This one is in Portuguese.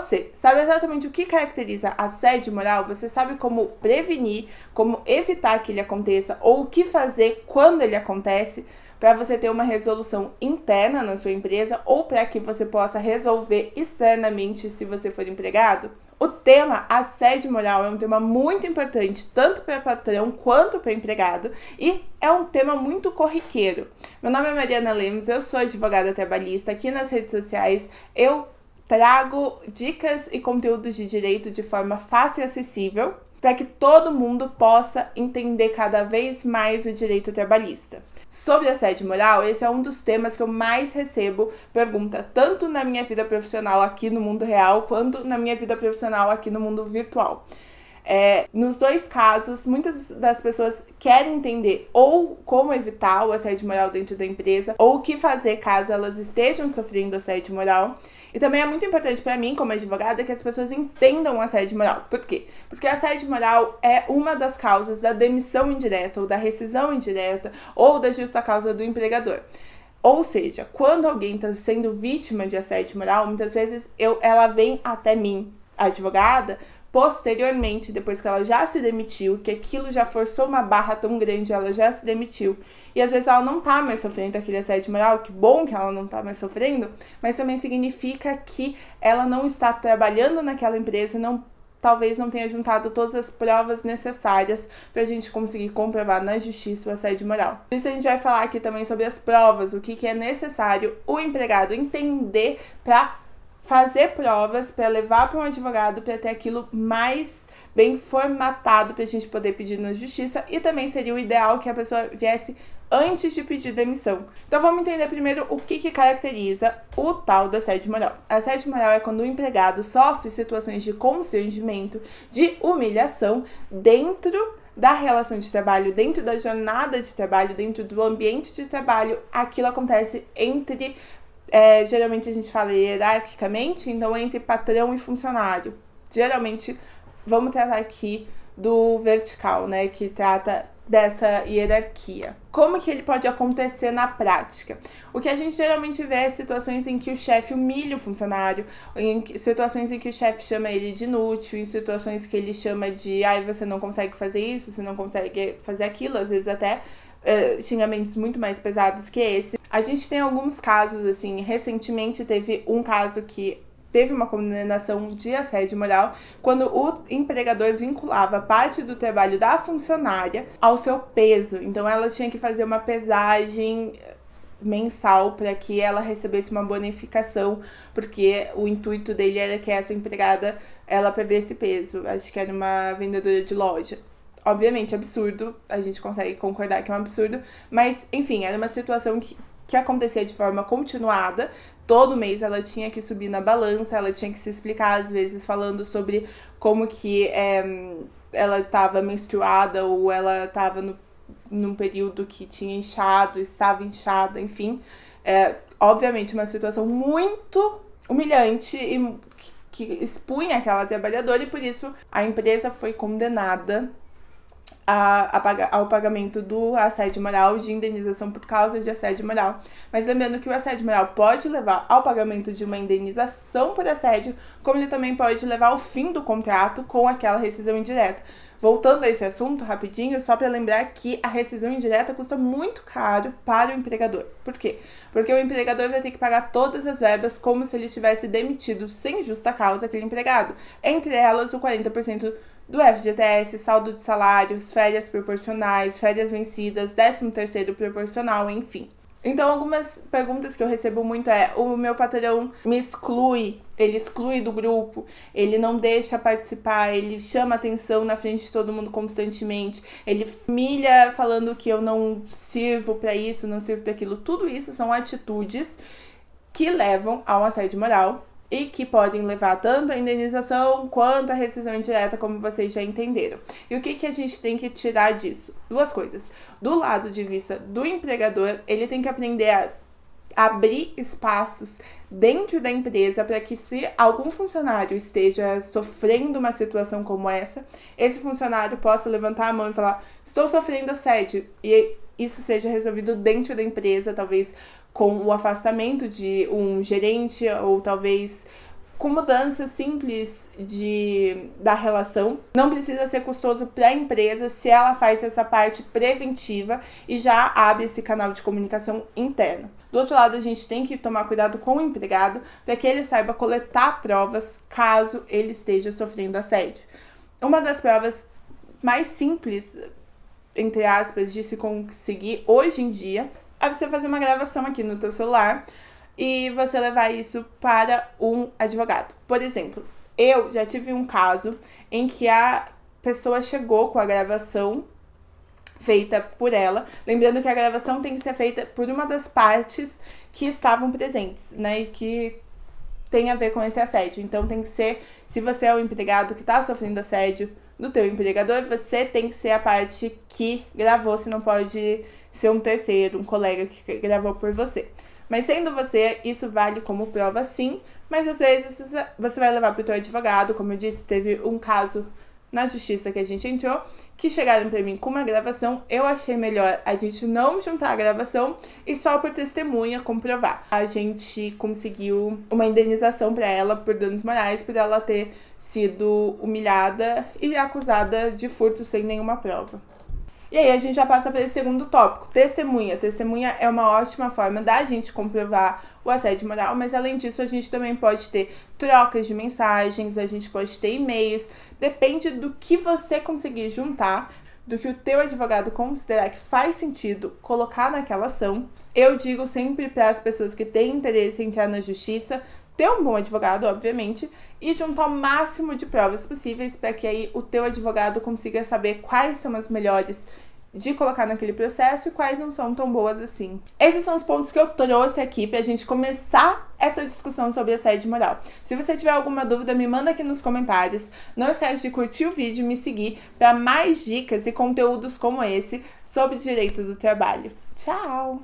você sabe exatamente o que caracteriza assédio moral, você sabe como prevenir, como evitar que ele aconteça ou o que fazer quando ele acontece, para você ter uma resolução interna na sua empresa ou para que você possa resolver externamente se você for empregado? O tema assédio moral é um tema muito importante, tanto para patrão quanto para empregado, e é um tema muito corriqueiro. Meu nome é Mariana Lemos, eu sou advogada trabalhista. Aqui nas redes sociais eu trago dicas e conteúdos de direito de forma fácil e acessível, para que todo mundo possa entender cada vez mais o direito trabalhista. Sobre assédio moral, esse é um dos temas que eu mais recebo pergunta, tanto na minha vida profissional aqui no mundo real, quanto na minha vida profissional aqui no mundo virtual. Nos dois casos, muitas das pessoas querem entender ou como evitar o assédio moral dentro da empresa, ou o que fazer caso elas estejam sofrendo assédio moral. E também é muito importante para mim, como advogada, que as pessoas entendam o assédio moral. Por quê? Porque o assédio moral é uma das causas da demissão indireta, ou da rescisão indireta, ou da justa causa do empregador. Ou seja, quando alguém está sendo vítima de assédio moral, muitas vezes ela vem até mim, advogada, posteriormente, depois que ela já se demitiu, que aquilo já forçou uma barra tão grande, ela já se demitiu, e às vezes ela não tá mais sofrendo aquele assédio moral, que bom que ela não tá mais sofrendo, mas também significa que ela não está trabalhando naquela empresa, talvez não tenha juntado todas as provas necessárias para a gente conseguir comprovar na justiça o assédio moral. Por isso a gente vai falar aqui também sobre as provas, o que é necessário o empregado entender para fazer provas, para levar para um advogado, para ter aquilo mais bem formatado para a gente poder pedir na justiça, e também seria o ideal que a pessoa viesse antes de pedir demissão. Então vamos entender primeiro o que caracteriza o tal do assédio moral. Assédio moral é quando o empregado sofre situações de constrangimento, de humilhação dentro da relação de trabalho, dentro da jornada de trabalho, dentro do ambiente de trabalho. Aquilo acontece entre geralmente a gente fala hierarquicamente, então entre patrão e funcionário. Geralmente, vamos tratar aqui do vertical, né, que trata dessa hierarquia. Como que ele pode acontecer na prática? O que a gente geralmente vê é situações em que o chefe humilha o funcionário, em situações em que o chefe chama ele de inútil, em situações que ele chama de você não consegue fazer isso, você não consegue fazer aquilo, às vezes até xingamentos muito mais pesados que esse. A gente tem alguns casos, assim, recentemente teve um caso que teve uma condenação de assédio moral quando o empregador vinculava parte do trabalho da funcionária ao seu peso. Então ela tinha que fazer uma pesagem mensal para que ela recebesse uma bonificação, porque o intuito dele era que essa empregada ela perdesse peso. Acho que era uma vendedora de loja. Obviamente, absurdo, a gente consegue concordar que é um absurdo, mas, enfim, era uma situação que acontecia de forma continuada. Todo mês ela tinha que subir na balança, ela tinha que se explicar, às vezes, falando sobre como que ela estava menstruada ou ela estava num período que tinha inchado, estava inchada, enfim. Obviamente, uma situação muito humilhante e que expunha aquela trabalhadora, e por isso a empresa foi condenada ao pagamento do assédio moral, de indenização por causa de assédio moral. Mas lembrando que o assédio moral pode levar ao pagamento de uma indenização por assédio, como ele também pode levar ao fim do contrato com aquela rescisão indireta. Voltando a esse assunto rapidinho, só para lembrar que a rescisão indireta custa muito caro para o empregador. Por quê? Porque o empregador vai ter que pagar todas as verbas como se ele tivesse demitido sem justa causa aquele empregado. Entre elas, o 40% do FGTS, saldo de salários, férias proporcionais, férias vencidas, 13º proporcional, enfim. Então, algumas perguntas que eu recebo muito o meu patrão me exclui, ele exclui do grupo, ele não deixa participar, ele chama atenção na frente de todo mundo constantemente, ele humilha falando que eu não sirvo para isso, não sirvo para aquilo. Tudo isso são atitudes que levam ao assédio moral e que podem levar tanto a indenização quanto a rescisão indireta, como vocês já entenderam. E o que a gente tem que tirar disso? Duas coisas. Do lado de vista do empregador, ele tem que aprender a abrir espaços dentro da empresa para que, se algum funcionário esteja sofrendo uma situação como essa, esse funcionário possa levantar a mão e falar: estou sofrendo assédio, e isso seja resolvido dentro da empresa, talvez com o afastamento de um gerente, ou talvez com mudanças simples da relação. Não precisa ser custoso para a empresa se ela faz essa parte preventiva e já abre esse canal de comunicação interno. Do outro lado, a gente tem que tomar cuidado com o empregado para que ele saiba coletar provas caso ele esteja sofrendo assédio. Uma das provas mais simples, entre aspas, de se conseguir hoje em dia é você fazer uma gravação aqui no teu celular e você levar isso para um advogado. Por exemplo, eu já tive um caso em que a pessoa chegou com a gravação feita por ela, lembrando que a gravação tem que ser feita por uma das partes que estavam presentes, né, e que tem a ver com esse assédio. Então tem que ser, se você é o empregado que está sofrendo assédio do teu empregador, você tem que ser a parte que gravou, você não pode ser um terceiro, um colega que gravou por você. Mas sendo você, isso vale como prova sim, mas às vezes você vai levar para o teu advogado. Como eu disse, teve um caso na justiça que a gente entrou, que chegaram para mim com uma gravação. Eu achei melhor a gente não juntar a gravação e só por testemunha comprovar. A gente conseguiu uma indenização para ela por danos morais, por ela ter sido humilhada e acusada de furto sem nenhuma prova. E aí a gente já passa para esse segundo tópico, testemunha. Testemunha é uma ótima forma da gente comprovar o assédio moral, mas além disso a gente também pode ter trocas de mensagens, a gente pode ter e-mails, depende do que você conseguir juntar, do que o teu advogado considerar que faz sentido colocar naquela ação. Eu digo sempre para as pessoas que têm interesse em entrar na justiça, ter um bom advogado, obviamente, e juntar o máximo de provas possíveis para que aí o teu advogado consiga saber quais são as melhores de colocar naquele processo e quais não são tão boas assim. Esses são os pontos que eu trouxe aqui pra gente começar essa discussão sobre assédio moral. Se você tiver alguma dúvida, me manda aqui nos comentários. Não esquece de curtir o vídeo e me seguir para mais dicas e conteúdos como esse sobre direito do trabalho. Tchau!